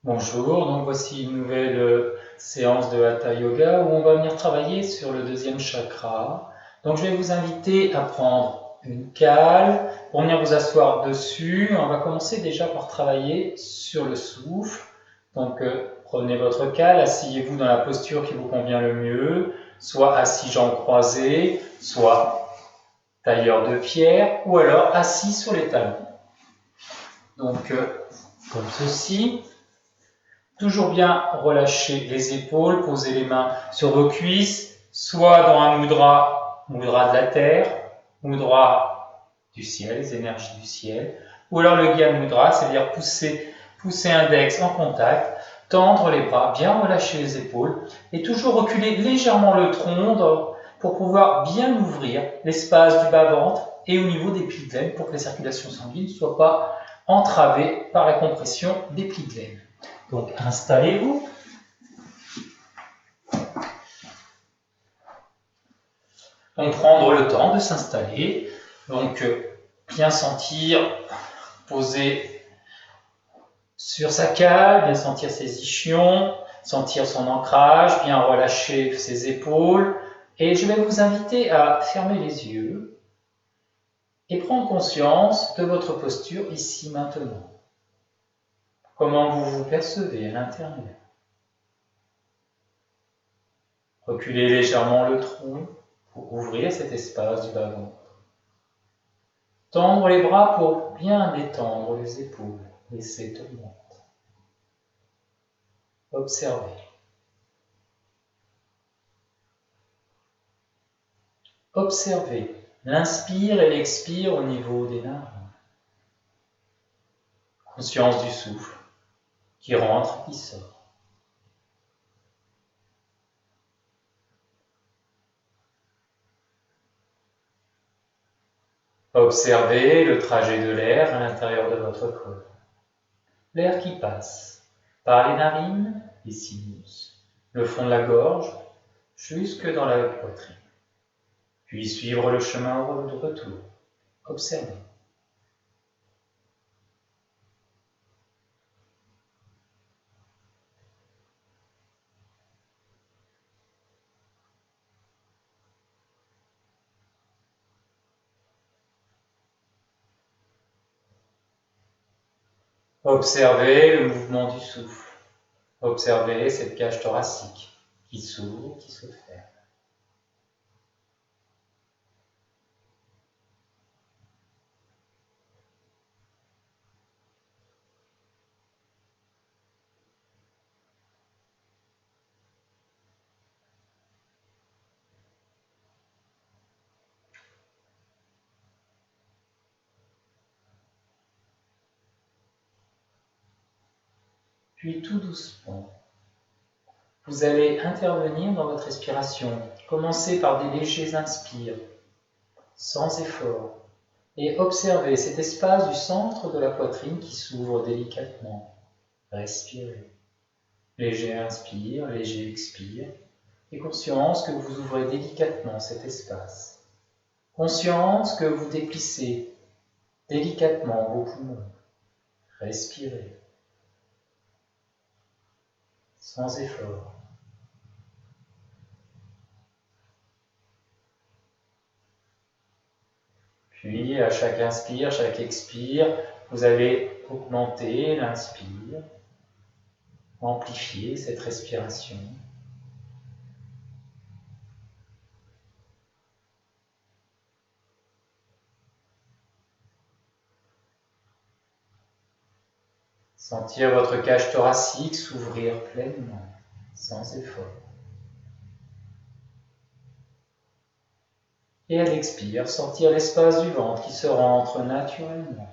Bonjour, donc voici une nouvelle séance de Hatha Yoga où on va venir travailler sur le deuxième chakra. Donc je vais vous inviter à prendre une cale pour venir vous asseoir dessus. On va commencer déjà par travailler sur le souffle. Donc prenez votre cale, asseyez-vous dans la posture qui vous convient le mieux, soit assis jambes croisées, soit tailleur de pierre, ou alors assis sur les talons. Donc comme ceci. Toujours bien relâcher les épaules, poser les mains sur vos cuisses, soit dans un mudra de la terre, mudra du ciel, les énergies du ciel, ou alors le Gyan Mudra, c'est-à-dire pousser index en contact, tendre les bras, bien relâcher les épaules, et toujours reculer légèrement le tronc pour pouvoir bien ouvrir l'espace du bas-ventre et au niveau des plis de laine pour que la circulation sanguine ne soit pas entravée par la compression des plis de laine. Donc installez-vous. Donc prendre le temps de s'installer. Donc bien sentir poser sur sa cale, bien sentir ses ischions, sentir son ancrage, bien relâcher ses épaules. Et je vais vous inviter à fermer les yeux et prendre conscience de votre posture ici maintenant. Comment vous vous percevez à l'intérieur. Reculez légèrement le tronc pour ouvrir cet espace du bas-ventre. Tendre les bras pour bien détendre les épaules, laisser tomber. Observez. Observez l'inspire et l'expire au niveau des narines. Conscience du souffle qui rentre, qui sort. Observez le trajet de l'air à l'intérieur de votre corps. L'air qui passe par les narines, les sinus, le fond de la gorge, jusque dans la poitrine. Puis suivre le chemin de retour. Observez. Observez le mouvement du souffle. Observez cette cage thoracique qui s'ouvre, qui se ferme. Puis tout doucement, vous allez intervenir dans votre respiration. Commencez par des légers inspires, sans effort, et observez cet espace du centre de la poitrine qui s'ouvre délicatement. Respirez. Léger inspire, léger expire, et conscience que vous ouvrez délicatement cet espace. Conscience que vous déplissez délicatement vos poumons. Respirez. Sans effort. Puis, à chaque inspire, chaque expire, vous allez augmenter l'inspire, amplifier cette respiration. Sentir votre cage thoracique s'ouvrir pleinement, sans effort. Et à l'expire, sentir l'espace du ventre qui se rentre naturellement.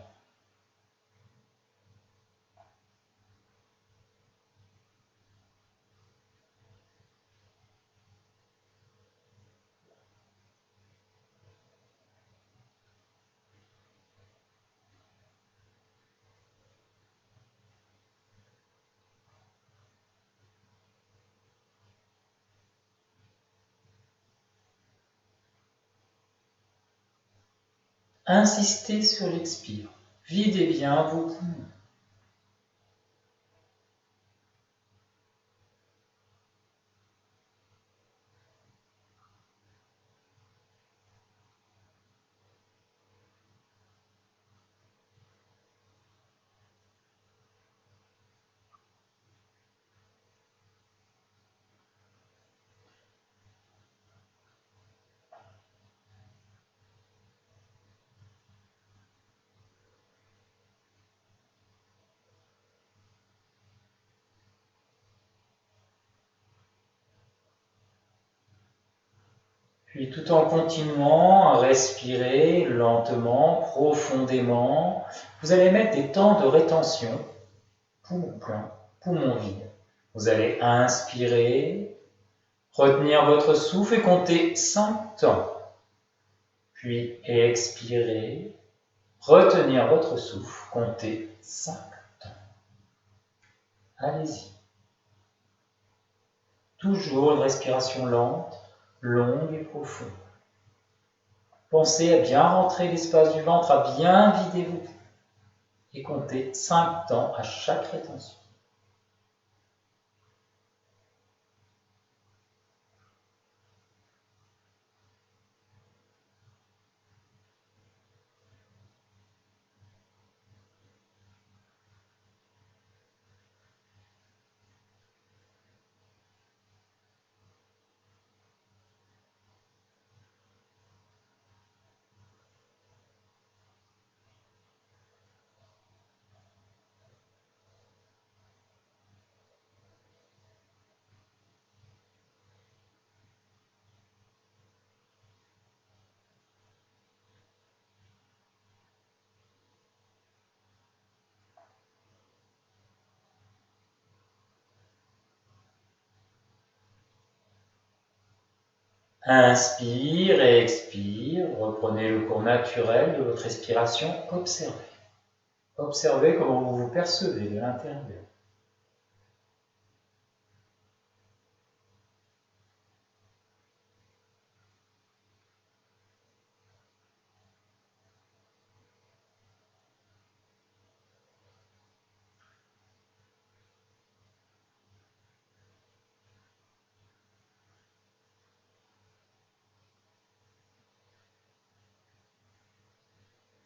Insistez sur l'expire. Videz bien vos poumons. Puis tout en continuant à respirer lentement, profondément, vous allez mettre des temps de rétention, poumon plein, poumon vide. Vous allez inspirer, retenir votre souffle et compter 5 temps. Puis expirer, retenir votre souffle, compter 5 temps. Allez-y. Toujours une respiration lente, longue et profonde. Pensez à bien rentrer l'espace du ventre, à bien vider vos poumons. Et comptez 5 temps à chaque rétention. Inspire et expire. Reprenez le cours naturel de votre respiration. Observez. Observez comment vous vous percevez de l'intérieur.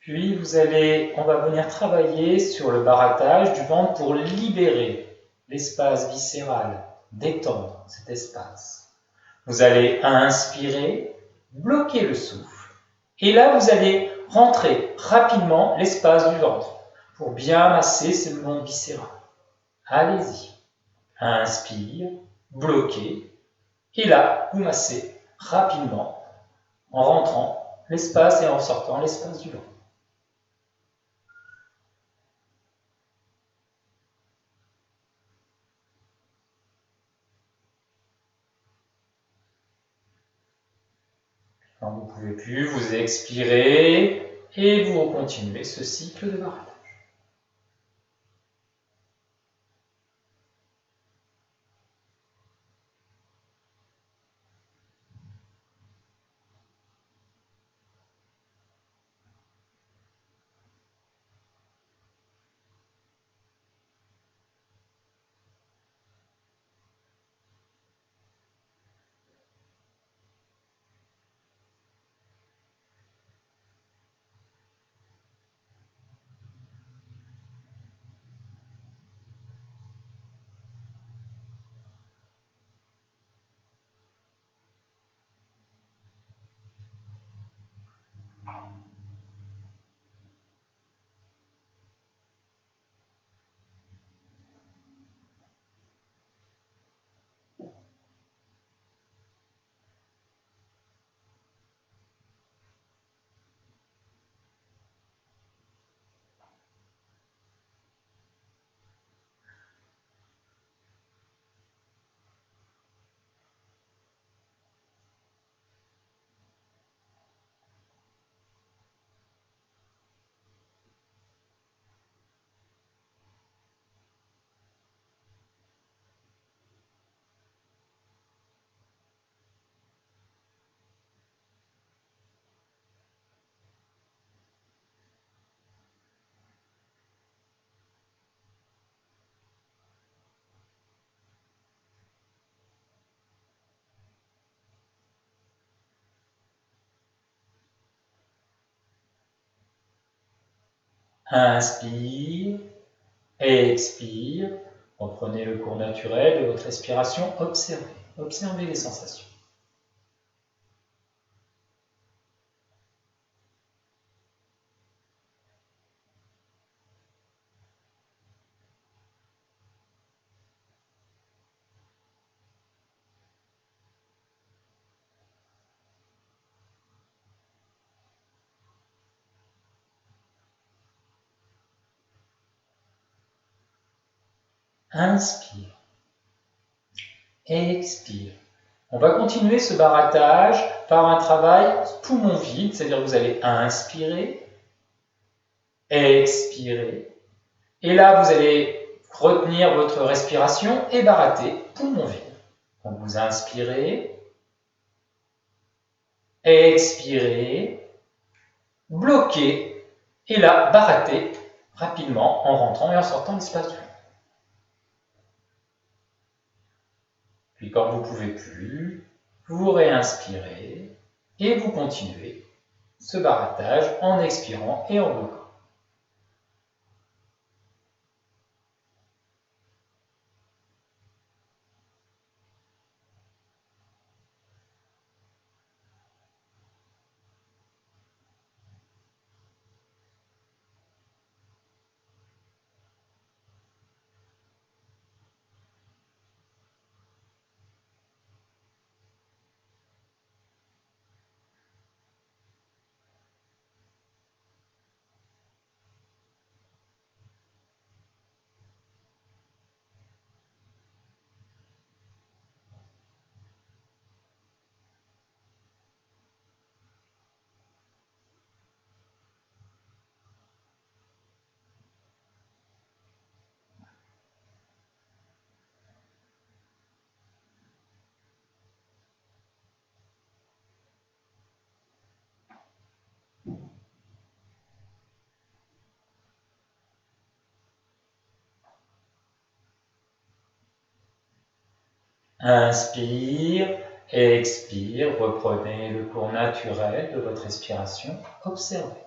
Puis on va venir travailler sur le barattage du ventre pour libérer l'espace viscéral, détendre cet espace. Vous allez inspirer, bloquer le souffle, et là vous allez rentrer rapidement l'espace du ventre pour bien masser ce monde viscéral. Allez-y. Inspire, bloquez, et là vous massez rapidement en rentrant l'espace et en sortant l'espace du ventre. Quand vous ne pouvez plus, vous expirez et vous continuez ce cycle de barattage. Inspire, expire. Reprenez le cours naturel de votre respiration. Observez. Observez les sensations. Inspire. Expire. On va continuer ce barattage par un travail poumon vide, c'est-à-dire que vous allez inspirer, expirer, et là vous allez retenir votre respiration et baratter poumon vide. Donc vous inspirez, expirez, bloquez, et là barattez rapidement en rentrant et en sortant l'espace du fond. Puis quand vous ne pouvez plus, vous réinspirez et vous continuez ce barattage en expirant et en bloquant. Inspire, expire, reprenez le cours naturel de votre respiration, observez.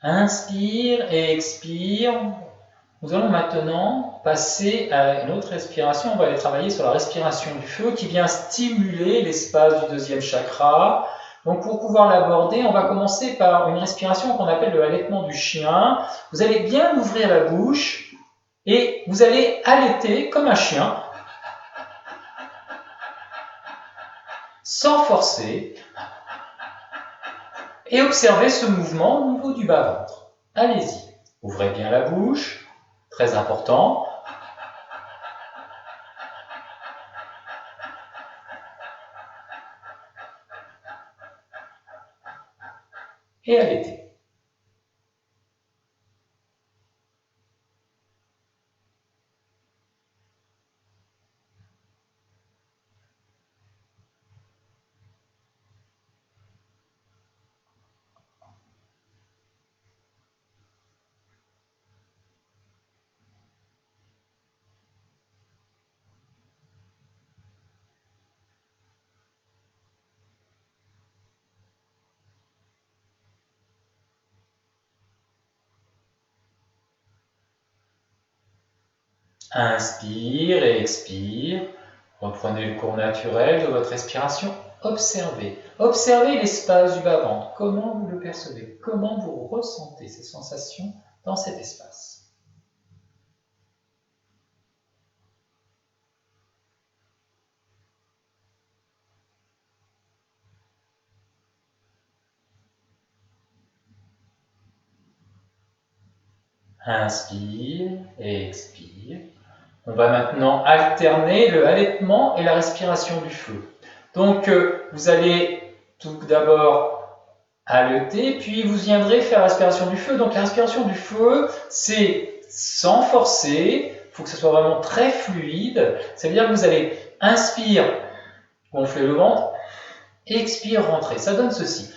Inspire et expire. Nous allons maintenant passer à une autre respiration. On va aller travailler sur la respiration du feu qui vient stimuler l'espace du deuxième chakra. Donc pour pouvoir l'aborder, on va commencer par une respiration qu'on appelle le halètement du chien. Vous allez bien ouvrir la bouche et vous allez allaiter comme un chien, sans forcer, et observez ce mouvement au niveau du bas-ventre. Allez-y, ouvrez bien la bouche, très important. Et allaitez. Inspire et expire. Reprenez le cours naturel de votre respiration. Observez. Observez l'espace du bas-ventre. Comment vous le percevez? Comment vous ressentez ces sensations dans cet espace? Inspire et expire. On va maintenant alterner le halètement et la respiration du feu. Donc, vous allez tout d'abord haleter, puis vous viendrez faire la respiration du feu. Donc, la respiration du feu, c'est sans forcer, il faut que ce soit vraiment très fluide. Ça veut dire que vous allez inspire, gonfler le ventre, expire, rentrer. Ça donne ceci.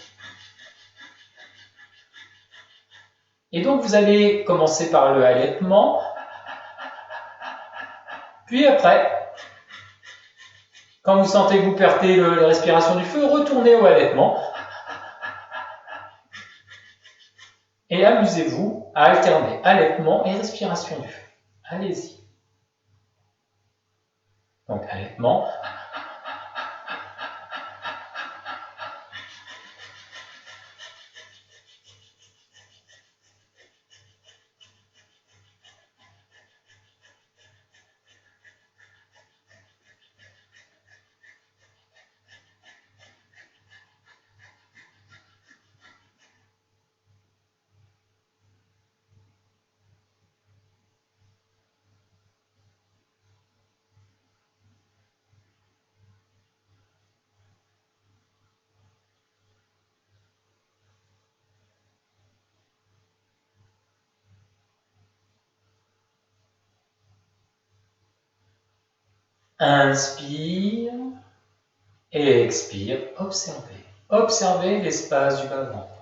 Et donc, vous allez commencer par le halètement, puis après, quand vous sentez que vous perdez la respiration du feu, retournez au halètement et amusez-vous à alterner halètement et respiration du feu. Allez-y. Donc allaitement. Inspire et expire. Observez. Observez l'espace du bas-ventre.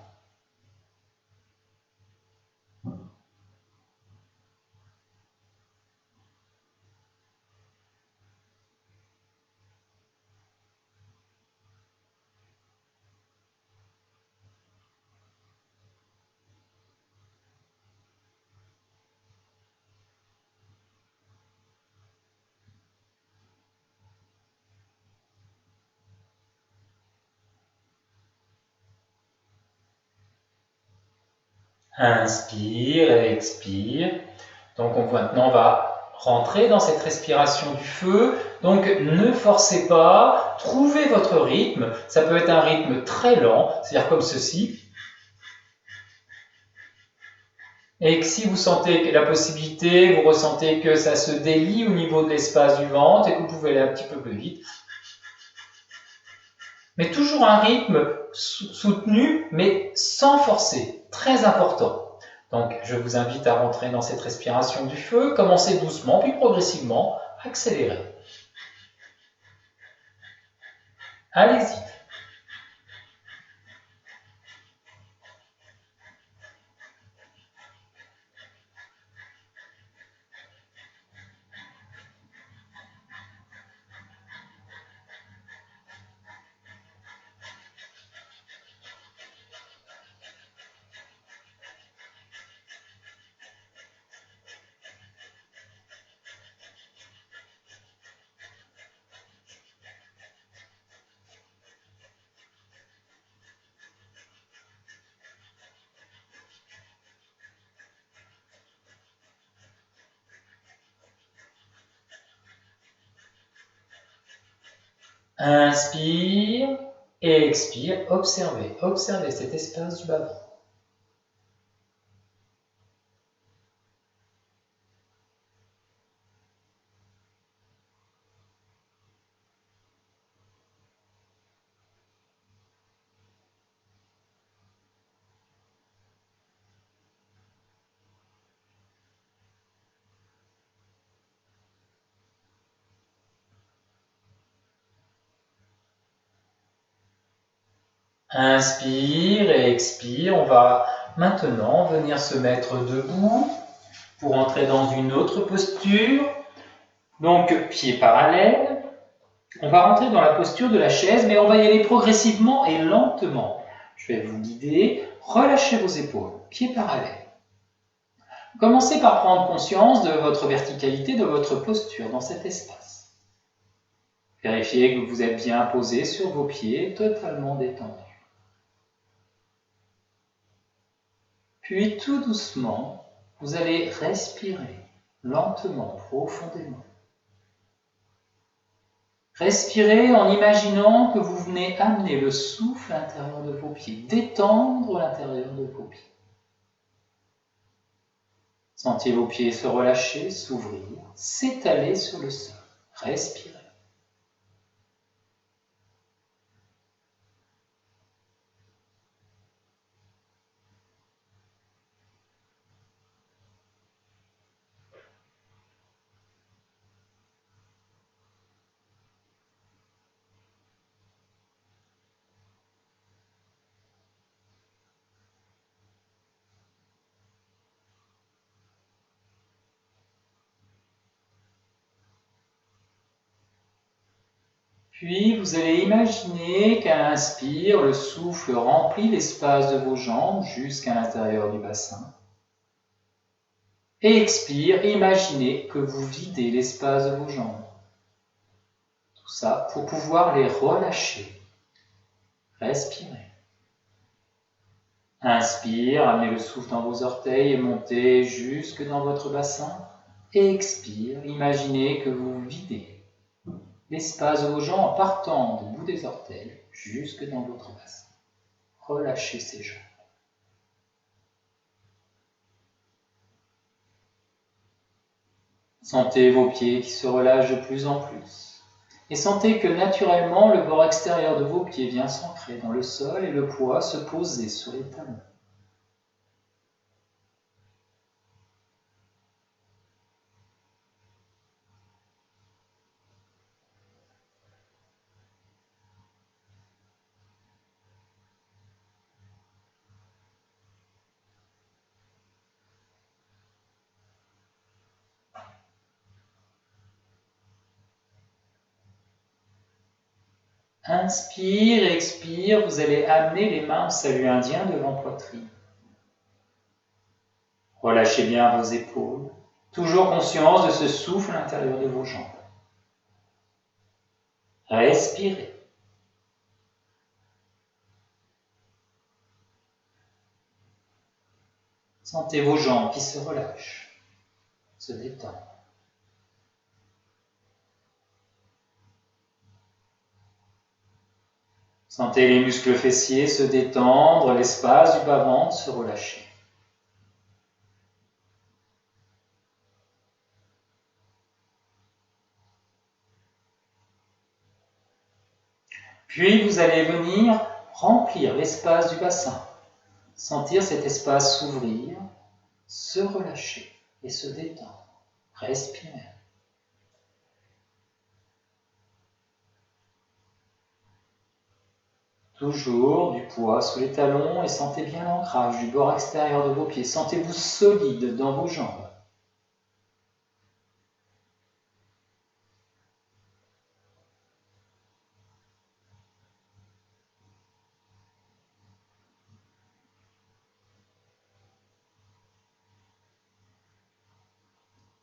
Inspire et expire. Donc maintenant on va rentrer dans cette respiration du feu. Donc ne forcez pas, trouvez votre rythme. Ça peut être un rythme très lent, c'est-à-dire comme ceci. Et que si vous sentez la possibilité, vous ressentez que ça se délie au niveau de l'espace du ventre et que vous pouvez aller un petit peu plus vite. Mais toujours un rythme soutenu, mais sans forcer. Très important. Donc, je vous invite à rentrer dans cette respiration du feu. Commencez doucement, puis progressivement, accélérez. Allez-y. Inspire et expire. Observez. Observez cet espace du bas-ventre. Inspire et expire. On va maintenant venir se mettre debout pour entrer dans une autre posture. Donc, pieds parallèles. On va rentrer dans la posture de la chaise, mais on va y aller progressivement et lentement. Je vais vous guider. Relâchez vos épaules, pieds parallèles. Commencez par prendre conscience de votre verticalité, de votre posture dans cet espace. Vérifiez que vous êtes bien posé sur vos pieds, totalement détendus. Puis tout doucement, vous allez respirer lentement, profondément. Respirez en imaginant que vous venez amener le souffle à l'intérieur de vos pieds, détendre l'intérieur de vos pieds. Sentez vos pieds se relâcher, s'ouvrir, s'étaler sur le sol. Respirez. Puis vous allez imaginer qu'à l'inspire, le souffle remplit l'espace de vos jambes jusqu'à l'intérieur du bassin. Et expire, imaginez que vous videz l'espace de vos jambes. Tout ça pour pouvoir les relâcher. Respirez. Inspire, amenez le souffle dans vos orteils et montez jusque dans votre bassin. Expire, imaginez que vous videz l'espace de vos jambes en partant du bout des orteils jusque dans votre bassin. Relâchez ces jambes. Sentez vos pieds qui se relâchent de plus en plus. Et sentez que naturellement, le bord extérieur de vos pieds vient s'ancrer dans le sol et le poids se poser sur les talons. Inspire, expire, vous allez amener les mains au salut indien devant poitrine. Relâchez bien vos épaules, toujours conscience de ce souffle à l'intérieur de vos jambes. Respirez. Sentez vos jambes qui se relâchent, se détendent. Sentez les muscles fessiers se détendre, l'espace du bas-ventre se relâcher. Puis vous allez venir remplir l'espace du bassin. Sentir cet espace s'ouvrir, se relâcher et se détendre. Respirez. Toujours du poids sous les talons et sentez bien l'ancrage du bord extérieur de vos pieds. Sentez-vous solide dans vos jambes.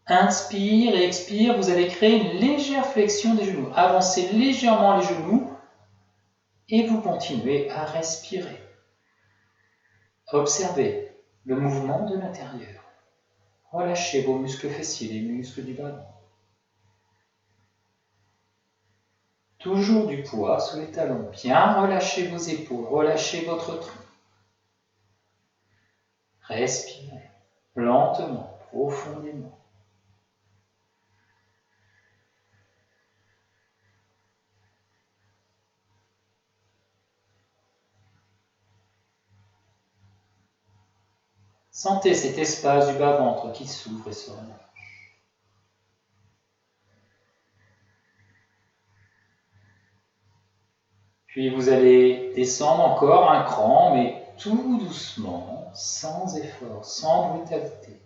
Inspire et expire, vous allez créer une légère flexion des genoux. Avancez légèrement les genoux et vous continuez à respirer. Observez le mouvement de l'intérieur. Relâchez vos muscles fessiers, les muscles du bas. Toujours du poids sous les talons. Bien relâchez vos épaules, relâchez votre tronc. Respirez lentement, profondément. Sentez cet espace du bas-ventre qui s'ouvre et se relâche. Puis vous allez descendre encore un cran, mais tout doucement, sans effort, sans brutalité.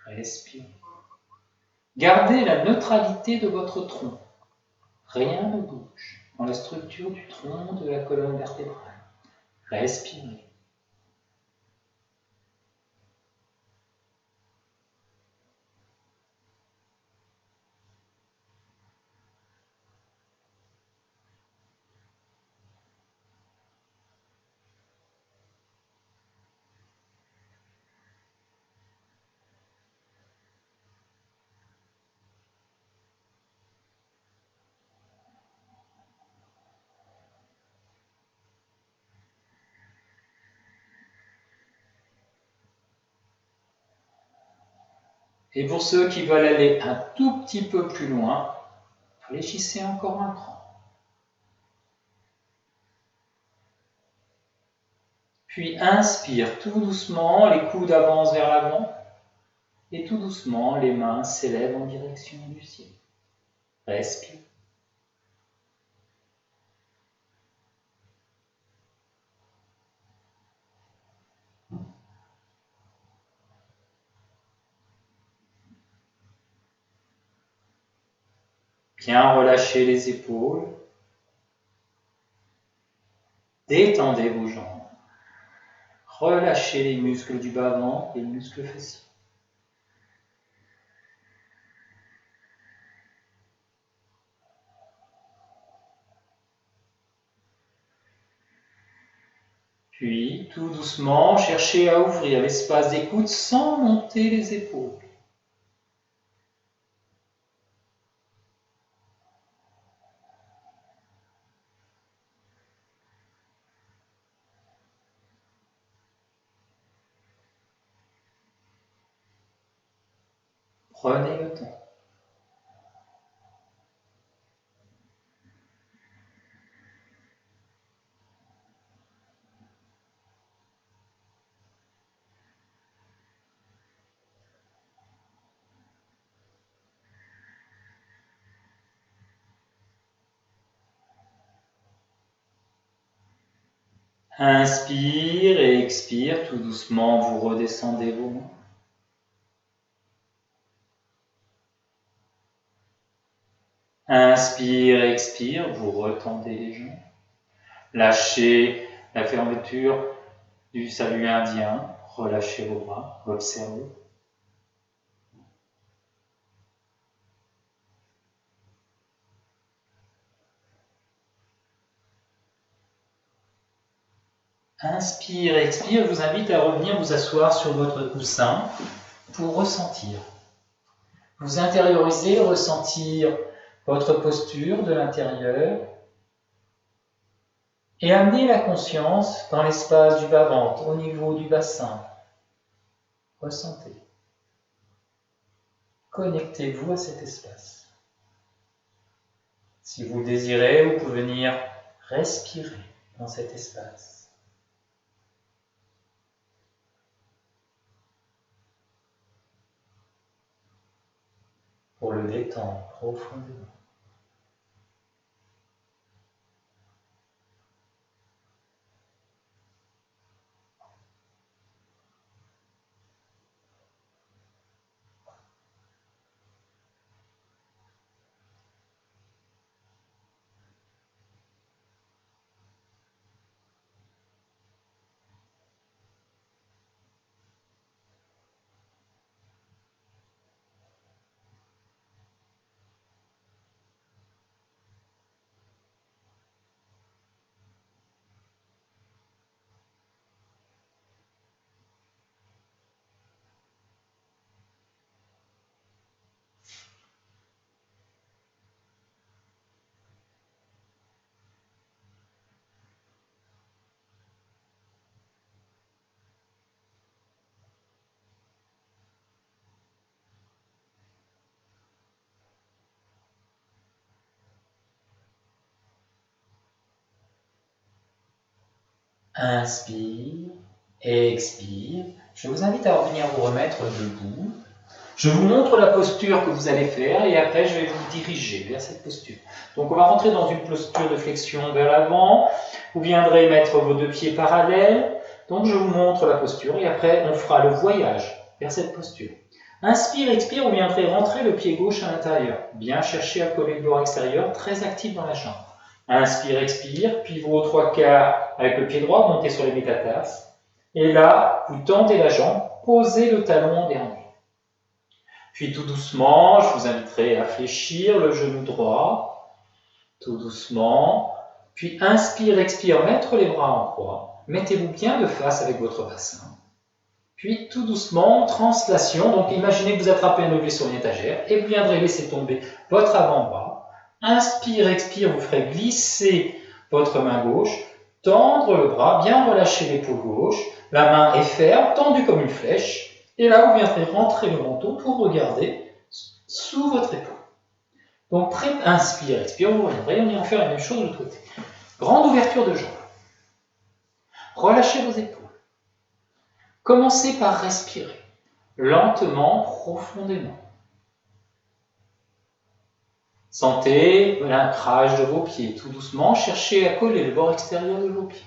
Respirez. Gardez la neutralité de votre tronc. Rien ne bouge dans la structure du tronc de la colonne vertébrale. Respirez. Et pour ceux qui veulent aller un tout petit peu plus loin, fléchissez encore un cran. Puis inspire tout doucement, les coudes avancent vers l'avant. Et tout doucement, les mains s'élèvent en direction du ciel. Respire. Bien relâchez les épaules. Détendez vos jambes. Relâchez les muscles du bas-ventre et les muscles fessiers. Puis, tout doucement, cherchez à ouvrir l'espace des coudes sans monter les épaules. Prenez le temps. Inspire et expire, tout doucement, vous redescendez vos mains. Inspire, expire, vous retendez les jambes. Lâchez la fermeture du salut indien, relâchez vos bras, observez. Inspire, expire, je vous invite à revenir vous asseoir sur votre coussin pour ressentir. Vous intériorisez, ressentir votre posture de l'intérieur et amener la conscience dans l'espace du bas-ventre, au niveau du bassin. Ressentez. Connectez-vous à cet espace. Si vous le désirez, vous pouvez venir respirer dans cet espace. Pour le détendre profondément. Inspire, expire. Je vous invite à revenir vous remettre debout. Je vous montre la posture que vous allez faire et après je vais vous diriger vers cette posture. Donc on va rentrer dans une posture de flexion vers l'avant. Vous viendrez mettre vos deux pieds parallèles. Donc je vous montre la posture et après on fera le voyage vers cette posture. Inspire, expire, vous viendrez rentrer le pied gauche à l'intérieur. Bien chercher à coller le bord extérieur, très actif dans la jambe. Inspire, expire, pivot aux trois quarts avec le pied droit, montez sur les métatarses. Et là, vous tendez la jambe, posez le talon en dernier. Puis tout doucement, je vous inviterai à fléchir le genou droit, tout doucement. Puis inspire, expire, mettre les bras en croix. Mettez-vous bien de face avec votre bassin. Puis tout doucement, translation. Donc imaginez que vous attrapez un objet sur une étagère et vous viendrez laisser tomber votre avant-bras. Inspire, expire, vous ferez glisser votre main gauche, tendre le bras, bien relâcher l'épaule gauche. La main est ferme, tendue comme une flèche. Et là, vous viendrez rentrer le menton pour regarder sous votre épaule. Donc, inspire, expire, vous reviendrez, on ira faire la même chose de l'autre côté. Grande ouverture de jambes. Relâchez vos épaules. Commencez par respirer, lentement, profondément. Sentez l'ancrage de vos pieds, tout doucement, cherchez à coller le bord extérieur de vos pieds.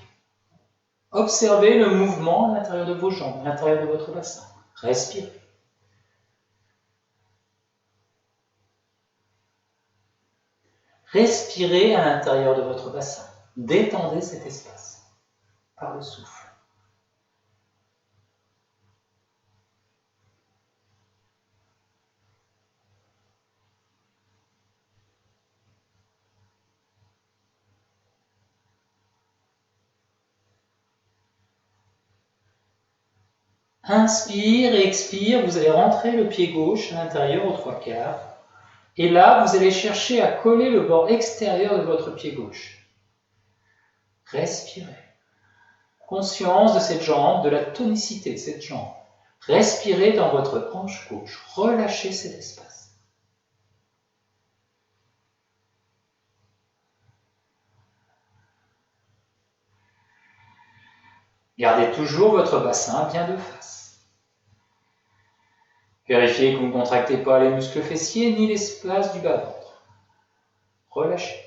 Observez le mouvement à l'intérieur de vos jambes, à l'intérieur de votre bassin. Respirez. Respirez à l'intérieur de votre bassin. Détendez cet espace par le souffle. Inspire et expire, vous allez rentrer le pied gauche à l'intérieur aux 3/4. Et là, vous allez chercher à coller le bord extérieur de votre pied gauche. Respirez. Conscience de cette jambe, de la tonicité de cette jambe. Respirez dans votre hanche gauche. Relâchez cet espace. Gardez toujours votre bassin bien de face. Vérifiez que vous ne contractez pas les muscles fessiers ni l'espace du bas-ventre. Relâchez.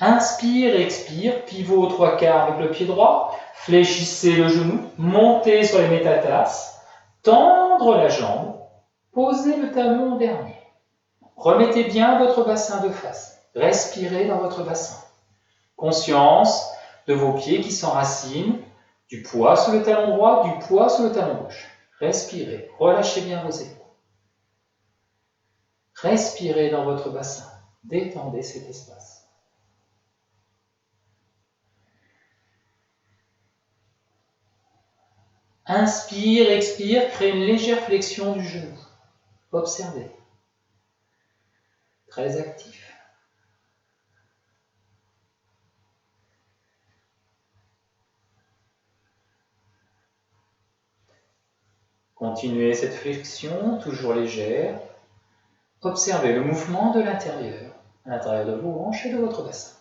Inspire et expire, pivot aux 3/4 avec le pied droit, fléchissez le genou, montez sur les métatarses, tendre la jambe, posez le talon au dernier. Remettez bien votre bassin de face, respirez dans votre bassin. Conscience de vos pieds qui s'enracinent, du poids sur le talon droit, du poids sur le talon gauche. Respirez, relâchez bien vos épaules. Respirez dans votre bassin, détendez cet espace. Inspire, expire, créez une légère flexion du genou. Observez. Très actif. Continuez cette flexion, toujours légère. Observez le mouvement de l'intérieur, à l'intérieur de vos hanches et de votre bassin.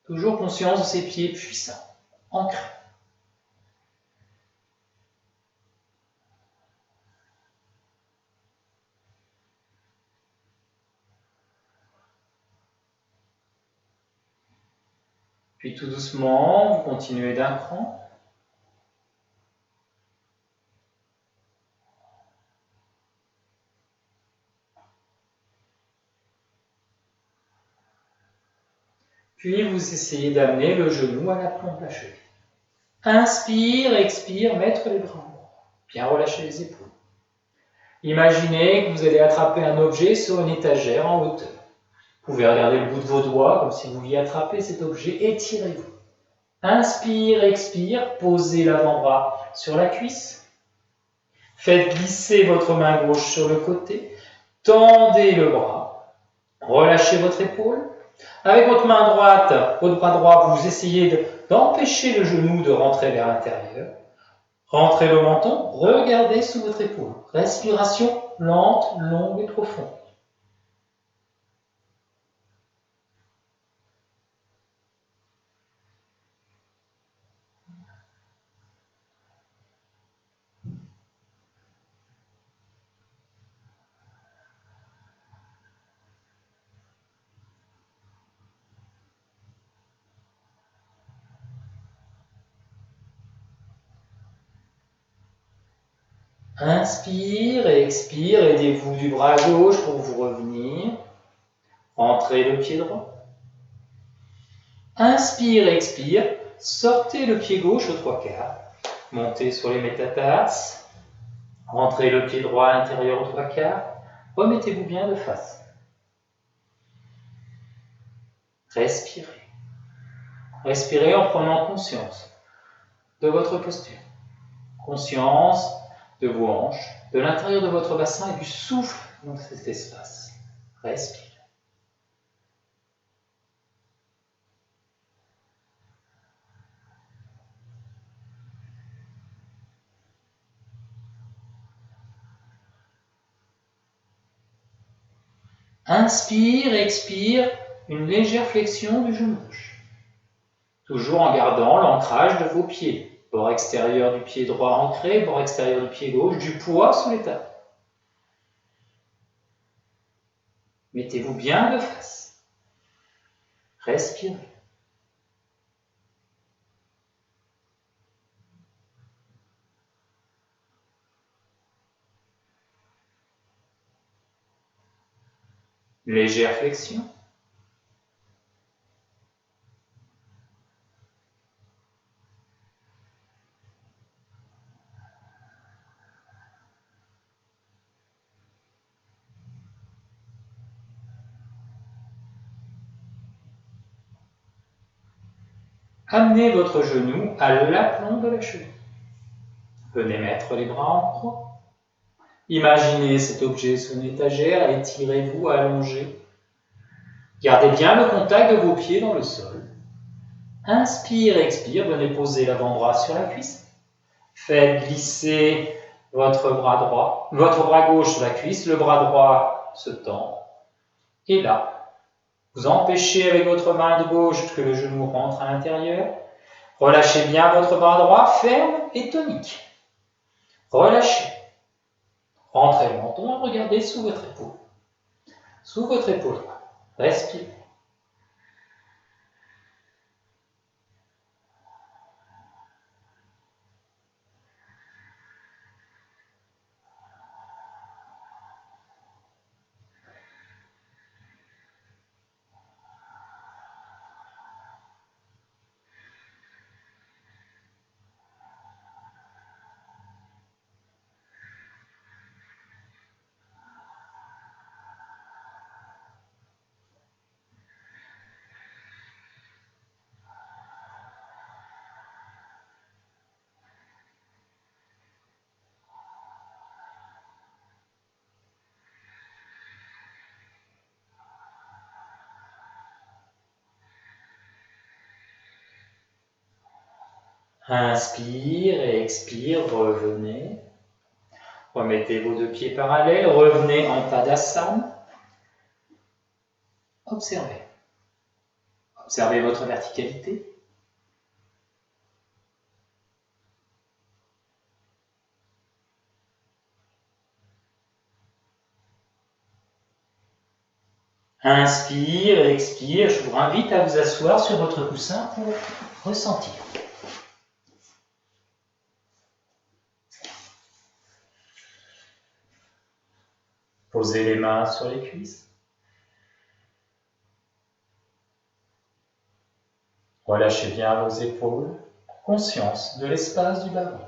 Toujours conscience de ces pieds puissants, ancrés. Puis tout doucement, vous continuez d'un cran. Puis vous essayez d'amener le genou à la plante de la cheville. Inspire, expire, mettre les bras en bas. Bien relâcher les épaules. Imaginez que vous allez attraper un objet sur une étagère en hauteur. Vous pouvez regarder le bout de vos doigts comme si vous vouliez attraper cet objet. Étirez-vous. Inspire, expire, posez l'avant-bras sur la cuisse. Faites glisser votre main gauche sur le côté. Tendez le bras. Relâchez votre épaule. Avec votre main droite, votre bras droit, vous essayez d'empêcher le genou de rentrer vers l'intérieur. Rentrez le menton, regardez sous votre épaule. Respiration lente, longue et profonde. Inspire et expire, aidez-vous du bras gauche pour vous revenir. Rentrez le pied droit. Inspire et expire, sortez le pied gauche aux 3/4. Montez sur les métatarses. Rentrez le pied droit à l'intérieur aux 3/4. Remettez-vous bien de face. Respirez. Respirez en prenant conscience de votre posture. Conscience de vos hanches, de l'intérieur de votre bassin et du souffle dans cet espace. Respirez. Inspire, expire, une légère flexion du genou gauche. Toujours en gardant l'ancrage de vos pieds. Bord extérieur du pied droit ancré, bord extérieur du pied gauche, du poids sur les talons. Mettez-vous bien de face. Respirez. Légère flexion. amenez votre genou à l'aplomb de la cheville. Venez mettre les bras en croix. Imaginez cet objet sur une étagère, étirez-vous, allongez. Gardez bien le contact de vos pieds dans le sol. Inspire, expire, venez poser l'avant-bras sur la cuisse. Faites glisser votre bras gauche sur la cuisse, le bras droit se tend. Et là, vous empêchez avec votre main de gauche que le genou rentre à l'intérieur. Relâchez bien votre bras droit, ferme et tonique. Relâchez. Rentrez le menton et regardez sous votre épaule. Sous votre épaule droite. Respirez. Inspire et expire, revenez. Remettez vos deux pieds parallèles, revenez en Tadasana. Observez. Observez votre verticalité. Inspire, expire. Je vous invite à vous asseoir sur votre coussin pour ressentir. Posez les mains sur les cuisses. Relâchez bien vos épaules. Conscience de l'espace du bas-ventre.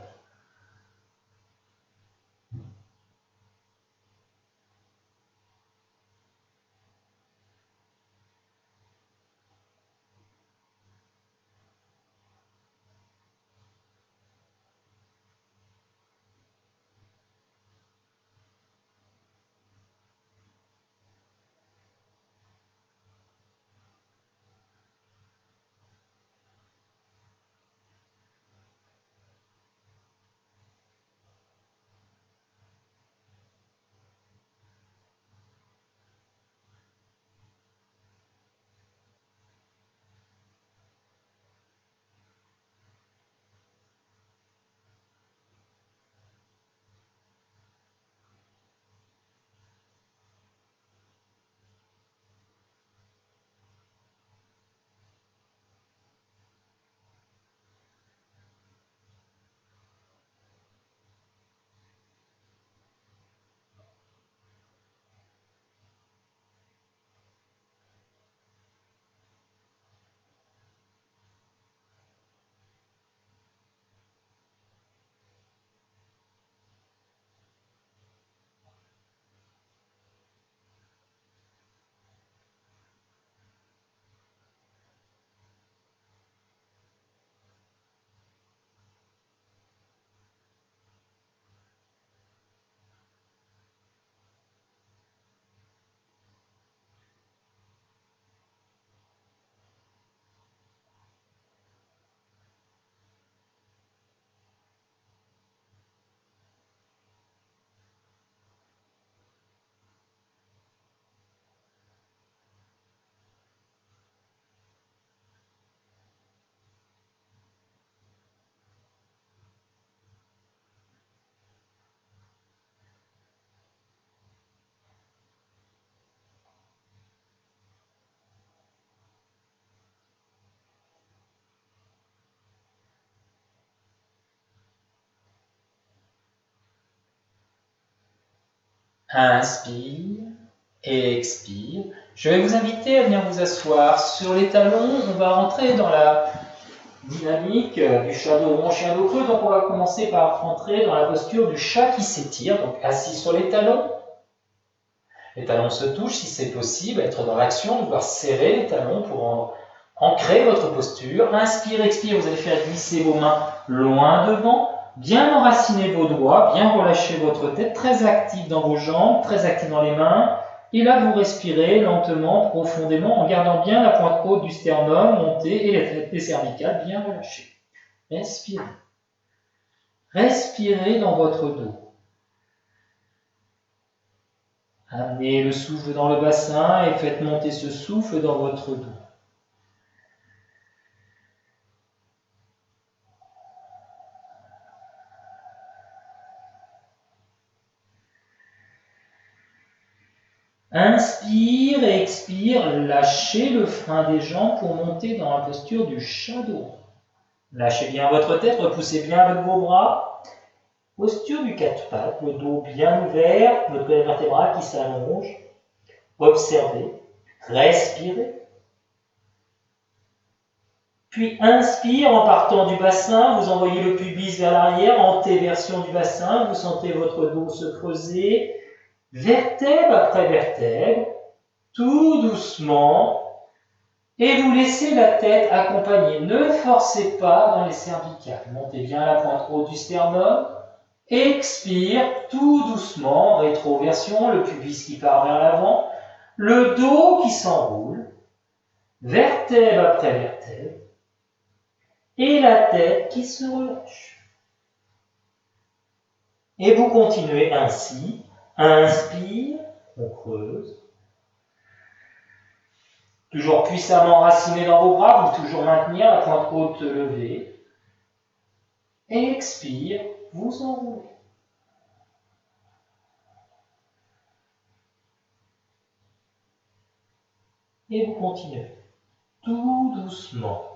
Inspire et expire. Je vais vous inviter à venir vous asseoir sur les talons. On va rentrer dans la dynamique du chat dos rond, chien dos creux. Donc on va commencer par rentrer dans la posture du chat qui s'étire. Donc assis sur les talons. Les talons se touchent si c'est possible. Être dans l'action, devoir serrer les talons pour Ancrez votre posture. Inspire, expire, vous allez faire glisser vos mains loin devant. Bien enraciner vos doigts, bien relâcher votre tête, très actif dans vos jambes, très actif dans les mains. Et là, vous respirez lentement, profondément, en gardant bien la pointe haute du sternum montée et les cervicales bien relâchées. Respirez. Respirez dans votre dos. Amenez le souffle dans le bassin et faites monter ce souffle dans votre dos. Inspire et expire, lâchez le frein des jambes pour monter dans la posture du shadow. Lâchez bien votre tête, repoussez bien avec vos bras. Posture du 4 pattes, le dos bien ouvert, votre colonne vertébrale qui s'allonge. Observez, respirez. Puis inspire en partant du bassin, vous envoyez le pubis vers l'arrière, antéversion du bassin, vous sentez votre dos se creuser, vertèbre après vertèbre, tout doucement, et vous laissez la tête accompagner. Ne forcez pas dans les cervicales. Montez bien la pointe haute du sternum. Expire tout doucement, rétroversion, le pubis qui part vers l'avant, le dos qui s'enroule, vertèbre après vertèbre, et la tête qui se relâche. Et vous continuez ainsi. Inspire, on creuse. Toujours puissamment enraciné dans vos bras, vous toujours maintenir la pointe haute levée. Et expire, vous enroulez. Et vous continuez. Tout doucement.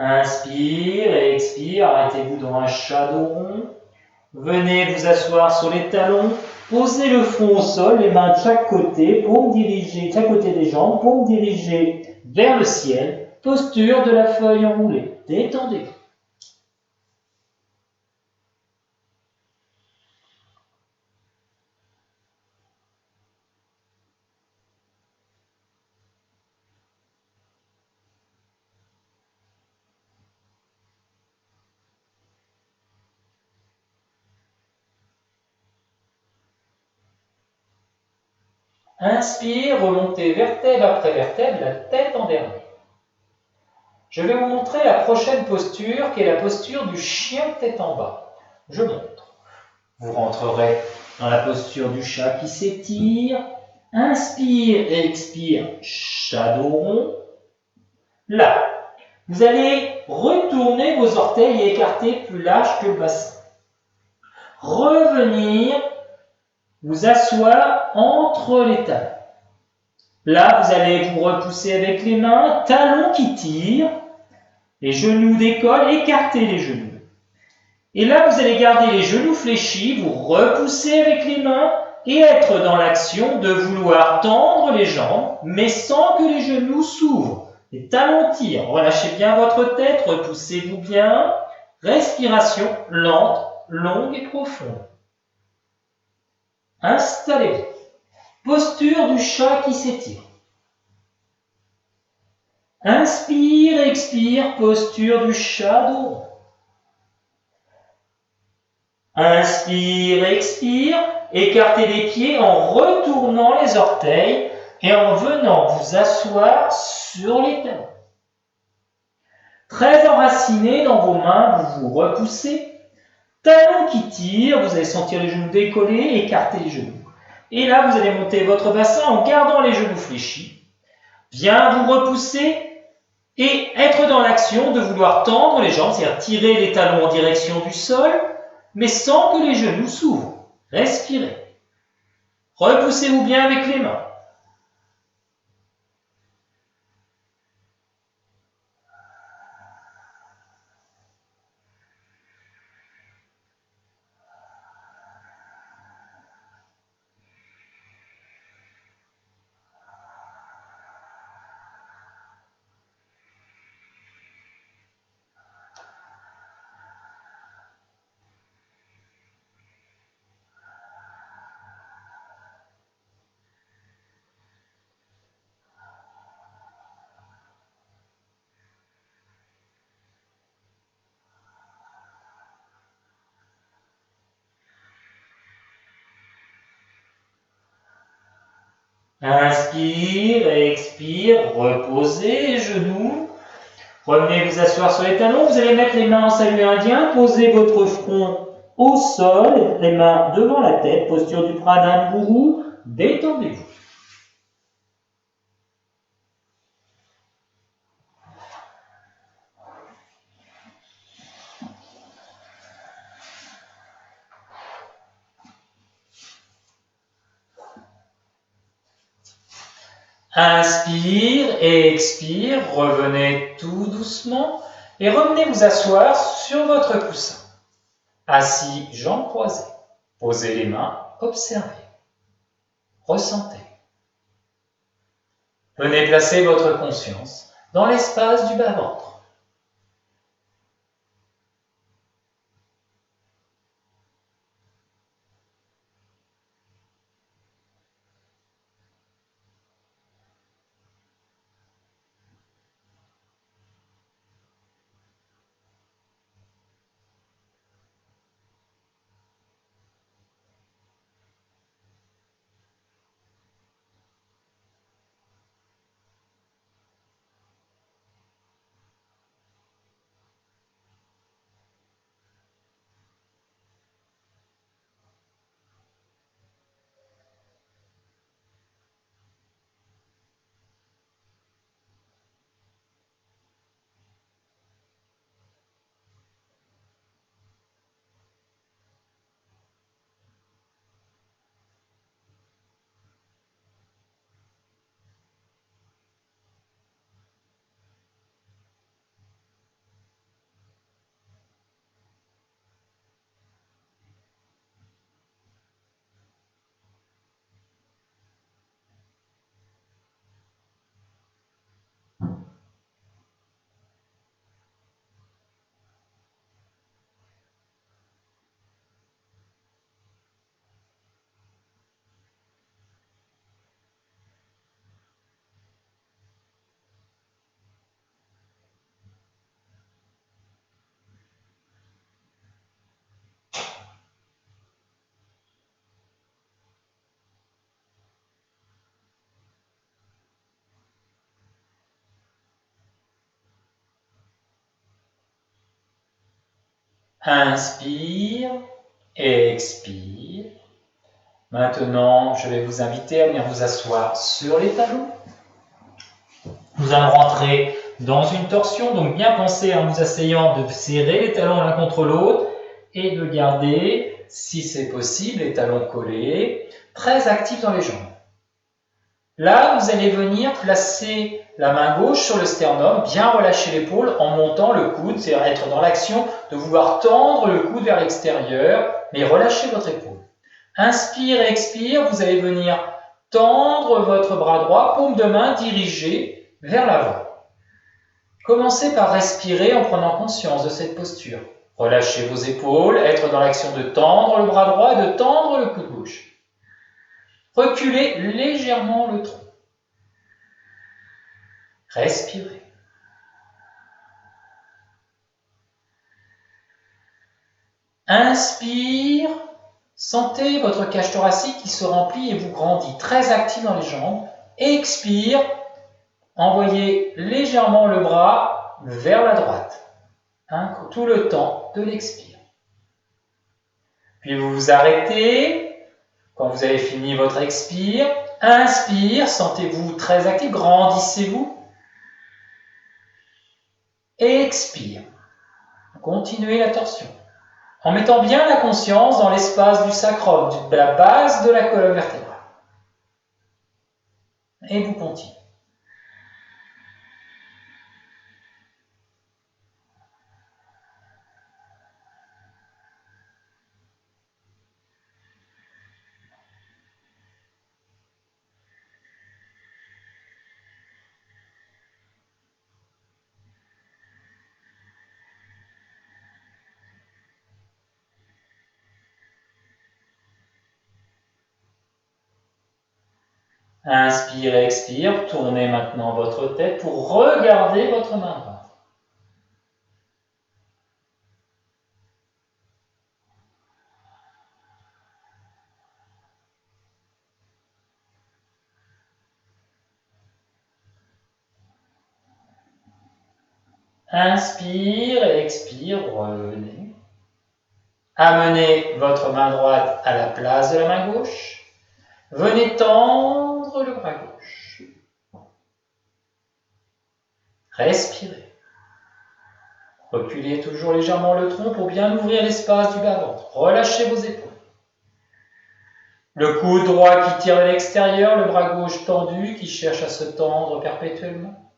Inspire et expire, arrêtez-vous dans un shadow rond. Venez vous asseoir sur les talons, posez le front au sol, les mains de chaque côté, paume dirigée de chaque côté des jambes, paume dirigée vers le ciel, posture de la feuille enroulée. Détendez-vous. Inspire, remontez vertèbre après vertèbre, la tête en dernier. Je vais vous montrer la prochaine posture qui est la posture du chien tête en bas. Je montre. Vous rentrerez dans la posture du chat qui s'étire. Inspire et expire, shadow rond. Là, vous allez retourner vos orteils et écarter plus large que le bassin. Revenir, vous asseoir entre les talons. Là, vous allez vous repousser avec les mains, talons qui tirent, les genoux décollent, écartez les genoux. Et là, vous allez garder les genoux fléchis, vous repoussez avec les mains et être dans l'action de vouloir tendre les jambes, mais sans que les genoux s'ouvrent. Les talons tirent, relâchez bien votre tête, repoussez-vous bien. Respiration lente, longue et profonde. Installez-vous. Posture du chat qui s'étire. Inspire, expire, posture du shadow. Inspire, expire, écartez les pieds en retournant les orteils et en venant vous asseoir sur les talons. Très enraciné dans vos mains, vous vous repoussez. Talons qui tirent, vous allez sentir les genoux décollés, écartez les genoux. Et là, vous allez monter votre bassin en gardant les genoux fléchis. Bien vous repousser et être dans l'action de vouloir tendre les jambes, c'est-à-dire tirer les talons en direction du sol, mais sans que les genoux s'ouvrent. Respirez. Repoussez-vous bien avec les mains. Inspire, expire, reposez les genoux. Revenez vous asseoir sur les talons. Vous allez mettre les mains en salut indien. Posez votre front au sol, les mains devant la tête. Posture du Pradhan-Guru. Détendez-vous. Inspire et expire, revenez tout doucement et revenez vous asseoir sur votre coussin. Assis, jambes croisées. Posez les mains, observez. Ressentez. Venez placer votre conscience dans l'espace du bas-ventre. Inspire, expire. Maintenant, je vais vous inviter à venir vous asseoir sur les talons. Nous allons rentrer dans une torsion, donc bien penser en vous asseyant de serrer les talons l'un contre l'autre et de garder, si c'est possible, les talons collés, très actifs dans les jambes. Là, vous allez venir placer la main gauche sur le sternum, bien relâcher l'épaule en montant le coude, c'est-à-dire être dans l'action de vouloir tendre le coude vers l'extérieur, mais relâchez votre épaule. Inspire, expire, vous allez venir tendre votre bras droit, paume de main dirigée vers l'avant. Commencez par respirer en prenant conscience de cette posture. Relâchez vos épaules, être dans l'action de tendre le bras droit et de tendre le coude gauche. Reculez légèrement le tronc. Respirez. Inspire. Sentez votre cage thoracique qui se remplit et vous grandit, très actif dans les jambes. Expire. Envoyez légèrement le bras vers la droite. Tout le temps de l'expire. Puis vous vous arrêtez. Quand vous avez fini votre expire, inspire, sentez-vous très actif, grandissez-vous. Expire. Continuez la torsion. En mettant bien la conscience dans l'espace du sacrum, de la base de la colonne vertébrale. Et vous continuez. Inspire, expire, tournez maintenant votre tête pour regarder votre main droite. Inspire, expire, revenez. Amenez votre main droite à la place de la main gauche. Venez tendre le bras gauche. Respirez. Reculez toujours légèrement le tronc pour bien ouvrir l'espace du bas-ventre. Relâchez vos épaules. Le coude droit qui tire vers l'extérieur, le bras gauche tendu qui cherche à se tendre perpétuellement.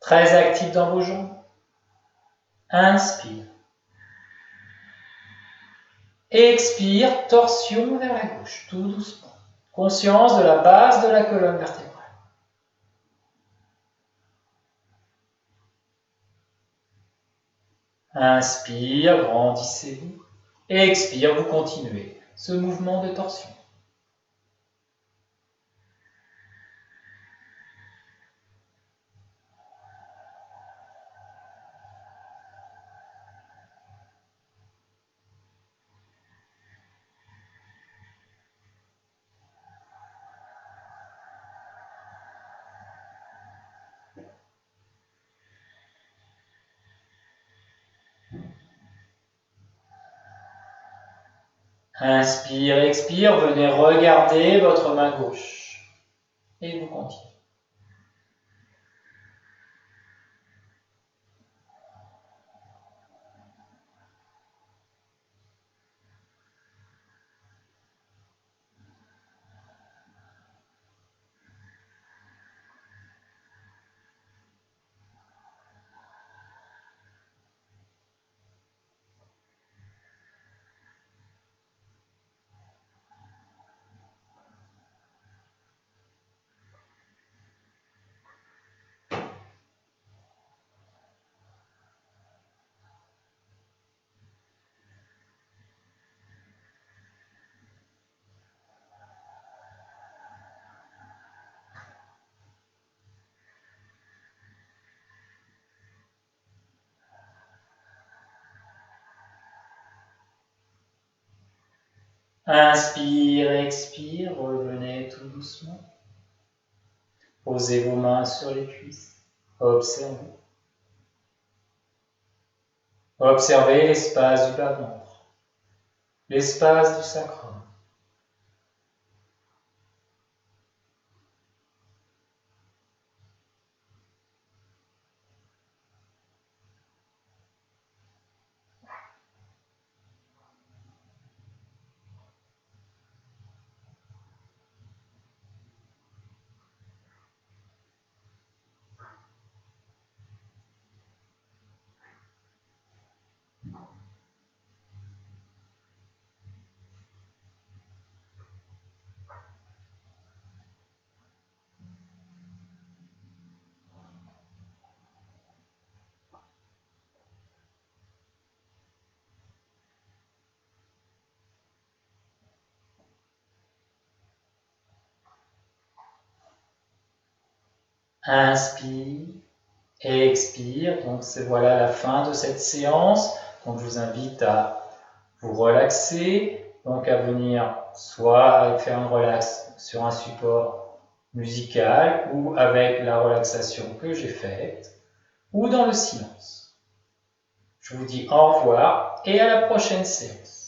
Très actif dans vos jambes. Inspire. Expire, torsion vers la gauche, tout doucement. Conscience de la base de la colonne vertébrale. Inspire, grandissez-vous. Expire, vous continuez ce mouvement de torsion. Inspire, expire, venez regarder votre main gauche. Et vous continuez. Inspire, expire, revenez tout doucement. Posez vos mains sur les cuisses. Observez. Observez l'espace du bas-ventre, l'espace du sacrum. Inspire, expire. Donc voilà la fin de cette séance. Donc je vous invite à vous relaxer, donc à venir soit faire un relax sur un support musical ou avec la relaxation que j'ai faite, ou dans le silence. Je vous dis au revoir et à la prochaine séance.